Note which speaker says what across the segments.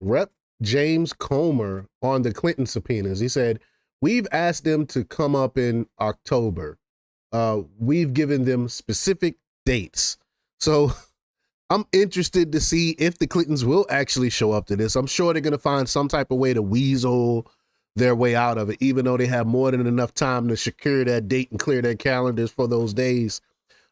Speaker 1: Rep. James Comer on the Clinton subpoenas. He said, "We've asked them to come up in October. We've given them specific dates." So I'm interested to see if the Clintons will actually show up to this. I'm sure they're going to find some type of way to weasel their way out of it, even though they have more than enough time to secure that date and clear their calendars for those days.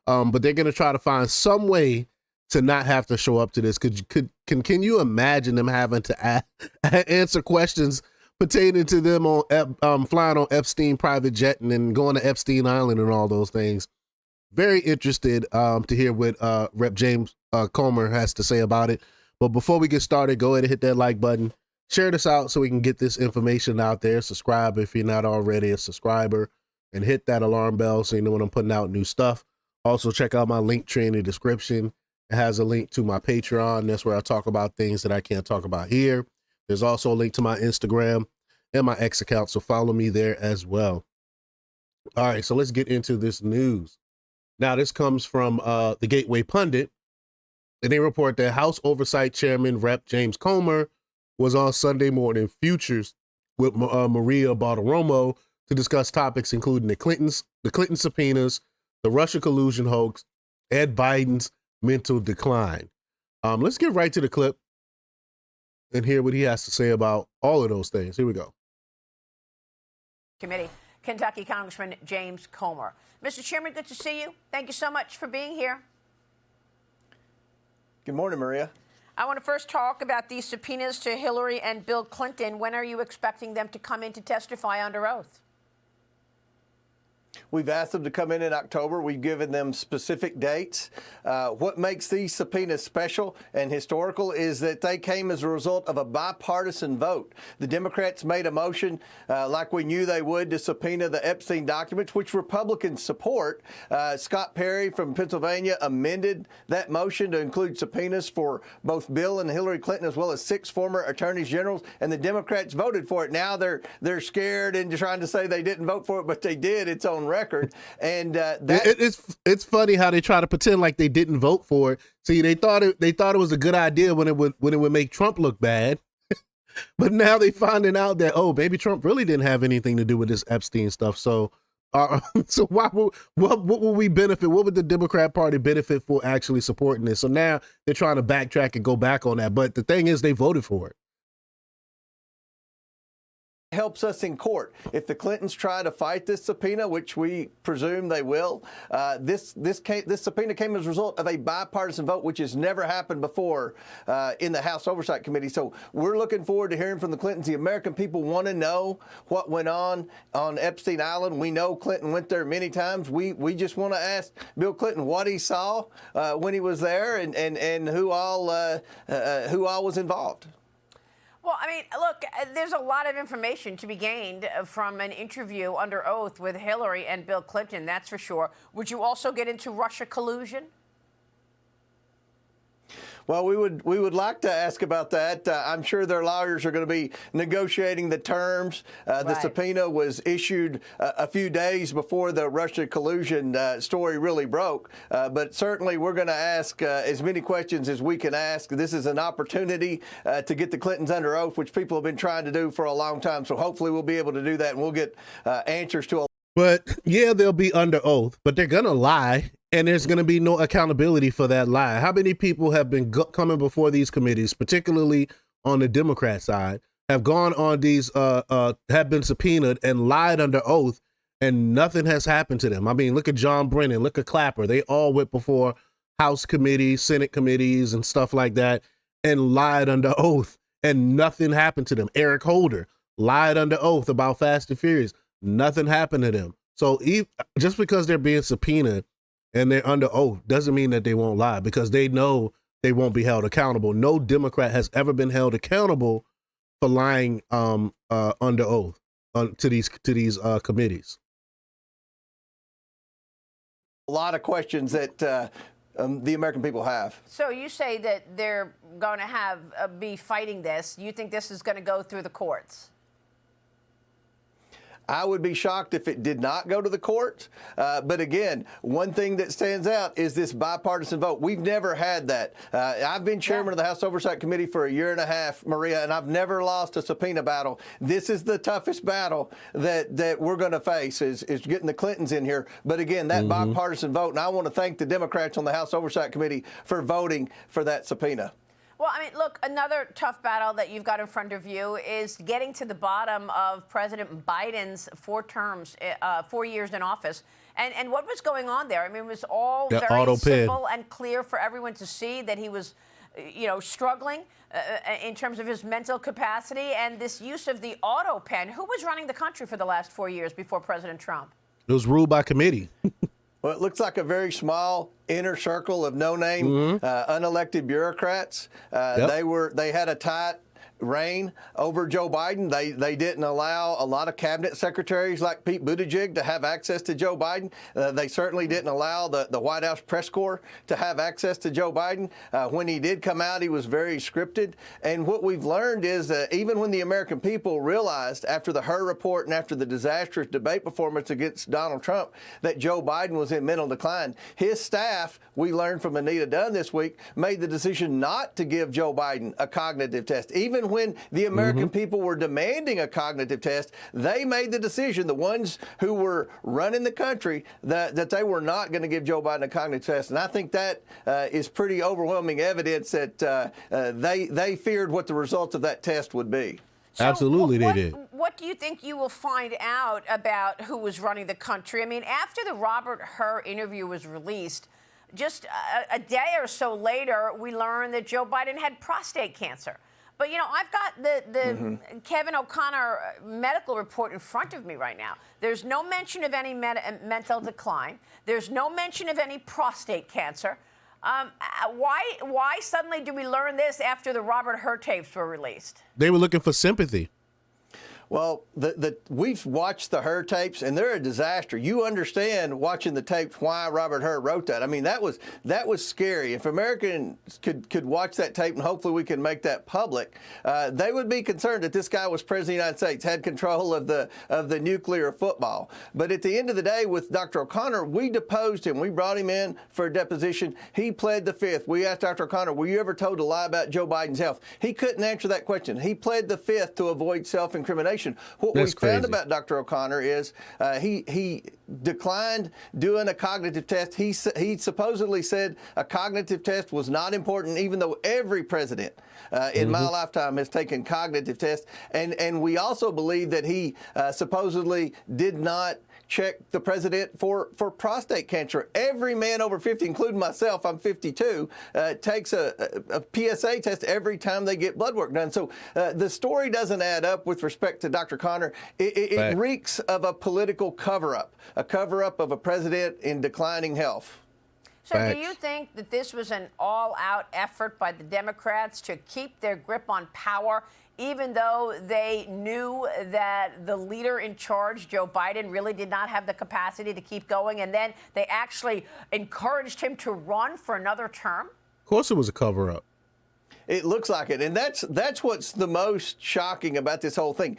Speaker 1: But they're going to try to find some way to not have to show up to this. Can you imagine them having to answer questions pertaining to them on flying on Epstein private jet and then going to Epstein Island and all those things? Very interested to hear what Rep. James Comer has to say about it. But before we get started, go ahead and hit that like button. Share this out so we can get this information out there. Subscribe if you're not already a subscriber. And hit that alarm bell so you know when I'm putting out new stuff. Also, check out my link tree in the description. It has a link to my Patreon. That's where I talk about things that I can't talk about here. There's also a link to my Instagram and my X account, so follow me there as well. All right, so let's get into this news. Now, this comes from the Gateway Pundit, and they report that House Oversight Chairman Rep. James Comer was on Sunday Morning Futures with Maria Bartiromo to discuss topics including the Clinton subpoenas, the Russia collusion hoax, and Biden's mental decline. Let's get right to the clip and hear what he has to say about all of those things. Here we go.
Speaker 2: Committee, Kentucky Congressman James Comer. Mr. Chairman, good to see you. Thank you so much for being here.
Speaker 3: Good morning, Maria.
Speaker 2: I want to first talk about these subpoenas to Hillary and Bill Clinton. When are you expecting them to come in to testify under oath?
Speaker 3: We've asked them to come in October. We've given them specific dates. What makes these subpoenas special and historical is that they came as a result of a bipartisan vote. The Democrats made a motion, like we knew they would, to subpoena the Epstein documents, which Republicans support. Scott Perry from Pennsylvania amended that motion to include subpoenas for both Bill and Hillary Clinton, as well as 6 former attorneys generals, and the Democrats voted for it. Now they're scared and trying to say they didn't vote for it, but they did. It's on record. And
Speaker 1: it's funny how they try to pretend like they didn't vote for it. See, they thought it was a good idea when it would make Trump look bad, but now they finding out that, oh, maybe Trump really didn't have anything to do with this Epstein stuff. So so what will we benefit? What would the Democrat Party benefit for actually supporting this? So now they're trying to backtrack and go back on that. But the thing is, they voted for it.
Speaker 3: Helps us in court. If the Clintons try to fight this subpoena, which we presume they will, this subpoena came as a result of a bipartisan vote, which has never happened before in the House Oversight Committee. So we're looking forward to hearing from the Clintons. The American people want to know what went on Epstein Island. We know Clinton went there many times. We just want to ask Bill Clinton what he saw when he was there and who all was involved.
Speaker 2: Well, I mean, look, there's a lot of information to be gained from an interview under oath with Hillary and Bill Clinton, that's for sure. Would you also get into Russia collusion?
Speaker 3: Well, we would like to ask about that. I'm sure their lawyers are going to be negotiating the terms. The subpoena was issued a few days before the Russia collusion story really broke. But certainly we're going to ask as many questions as we can ask. This is an opportunity to get the Clintons under oath, which people have been trying to do for a long time. So hopefully we'll be able to do that, and we'll get answers to a.
Speaker 1: But yeah, they'll be under oath, but they're going to lie. And there's going to be no accountability for that lie. How many people have been coming before these committees, particularly on the Democrat side, have gone on these, have been subpoenaed and lied under oath, and nothing has happened to them? I mean, look at John Brennan, look at Clapper. They all went before House committees, Senate committees, and stuff like that, and lied under oath, and nothing happened to them. Eric Holder lied under oath about Fast and Furious. Nothing happened to them. So just because they're being subpoenaed and they're under oath doesn't mean that they won't lie, because they know they won't be held accountable. No Democrat has ever been held accountable for lying under oath to these committees.
Speaker 3: A lot of questions that the American people have.
Speaker 2: So you say that they're going to be fighting this. You think this is going to go through the courts?
Speaker 3: I would be shocked if it did not go to the courts. But again, one thing that stands out is this bipartisan vote. We've never had that. I've been chairman of the House Oversight Committee for a year and a half, Maria, and I've never lost a subpoena battle. This is the toughest battle that we're going to face is getting the Clintons in here. But again, that bipartisan vote, and I want to thank the Democrats on the House Oversight Committee for voting for that subpoena.
Speaker 2: Well, I mean, look, another tough battle that you've got in front of you is getting to the bottom of President Biden's 4 years in office. And what was going on there? I mean, it was all very simple and clear for everyone to see that he was, struggling in terms of his mental capacity and this use of the auto pen. Who was running the country for the last 4 years before President Trump?
Speaker 1: It was ruled by committee.
Speaker 3: Well, it looks like a very small inner circle of no-name unelected bureaucrats. They had a tight reign over Joe Biden. They didn't allow a lot of cabinet secretaries like Pete Buttigieg to have access to Joe Biden. They certainly didn't allow the White House press corps to have access to Joe Biden. When he did come out, he was very scripted. And what we've learned is that even when the American people realized after the Hur report and after the disastrous debate performance against Donald Trump that Joe Biden was in mental decline, his staff, we learned from Anita Dunn this week, made the decision not to give Joe Biden a cognitive test. Even when the American people were demanding a cognitive test, they made the decision, the ones who were running the country, that they were not going to give Joe Biden a cognitive test. And I think that is pretty overwhelming evidence that they feared what the results of that test would be.
Speaker 2: So
Speaker 1: Absolutely, they did.
Speaker 2: What do you think you will find out about who was running the country? I mean, after the Robert Hur interview was released, just a day or so later, we learned that Joe Biden had prostate cancer. But, I've got the Kevin O'Connor medical report in front of me right now. There's no mention of any mental decline. There's no mention of any prostate cancer. Why suddenly do we learn this after the Robert Hur tapes were released?
Speaker 1: They were looking for sympathy.
Speaker 3: Well, we've watched the Hur tapes, and they're a disaster. You understand watching the tapes why Robert Hur wrote that. I mean, that was scary. If Americans could watch that tape, and hopefully we can make that public, they would be concerned that this guy was president of the United States, had control of the nuclear football. But at the end of the day, with Dr. O'Connor, we deposed him. We brought him in for a deposition. He pled the fifth. We asked Dr. O'Connor, were you ever told to lie about Joe Biden's health? He couldn't answer that question. He pled the fifth to avoid self-incrimination. What we found about Dr. O'Connor is he declined doing a cognitive test. He supposedly said a cognitive test was not important, even though every president in my lifetime has taken cognitive tests. And we also believe that he supposedly did not check the president for prostate cancer. Every man over 50, including myself, I'm 52, takes a PSA test every time they get blood work done. So the story doesn't add up with respect to Dr. Connor. It reeks of a political cover-up, a cover-up of a president in declining health.
Speaker 2: So do you think that this was an all-out effort by the Democrats to keep their grip on power, even though they knew that the leader in charge, Joe Biden, really did not have the capacity to keep going, and then they actually encouraged him to run for another term?
Speaker 1: Of course it was a cover-up.
Speaker 3: It looks like it. And that's what's the most shocking about this whole thing.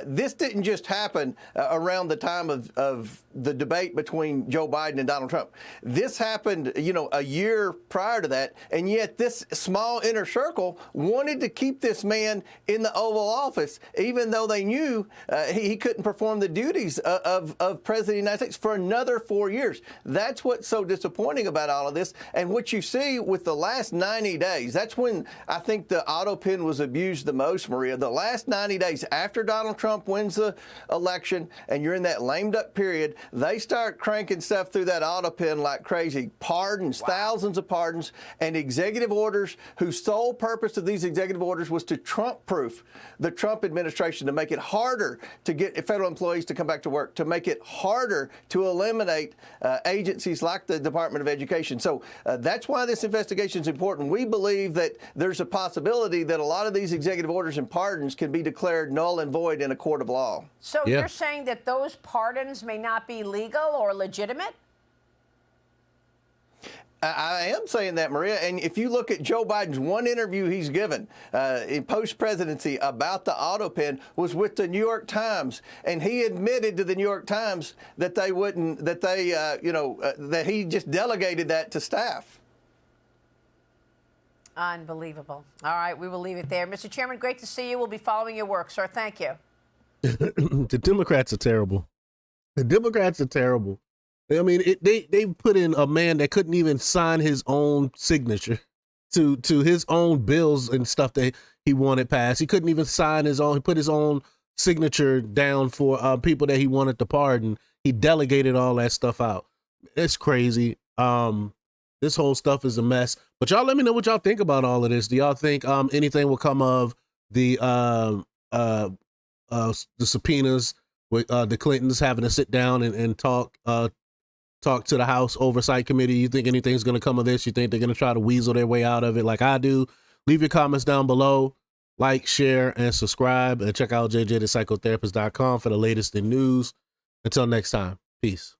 Speaker 3: This didn't just happen around the time of the debate between Joe Biden and Donald Trump. This happened, a year prior to that. And yet this small inner circle wanted to keep this man in the Oval Office, even though they knew he couldn't perform the duties of President of the United States for another 4 years. That's what's so disappointing about all of this. And what you see with the last 90 days, that's when I think the auto pen was abused the most, Maria. The last 90 days after Donald Trump wins the election and you're in that lame duck period, they start cranking stuff through that auto pen like crazy. Pardons, thousands of pardons, and executive orders whose sole purpose of these executive orders was to Trump-proof the Trump administration, to make it harder to get federal employees to come back to work, to make it harder to eliminate agencies like the Department of Education. So that's why this investigation is important. We believe that there's a possibility that a lot of these executive orders and pardons can be declared null and void in a court of law.
Speaker 2: So you're saying that those pardons may not be legal or legitimate?
Speaker 3: I am saying that, Maria. And if you look at Joe Biden's one interview he's given in post-presidency about the auto pen was with the New York Times, and he admitted to the New York Times that they wouldn't, that they, that he just delegated that to staff.
Speaker 2: Unbelievable. All right, we will leave it there. Mr. Chairman, great to see you. We'll be following your work, sir. Thank you.
Speaker 1: The Democrats are terrible. The Democrats are terrible. I mean, they put in a man that couldn't even sign his own signature to his own bills and stuff that he wanted passed. He couldn't even sign his own. He put his own signature down for people that he wanted to pardon. He delegated all that stuff out. It's crazy. This whole stuff is a mess. But y'all let me know what y'all think about all of this. Do y'all think anything will come of the subpoenas with the Clintons having to sit down and talk to the House Oversight Committee? You think anything's going to come of this? You think they're going to try to weasel their way out of it like I do? Leave your comments down below. Like, share, and subscribe. And check out jjthepsychotherapist.com for the latest in news. Until next time, peace.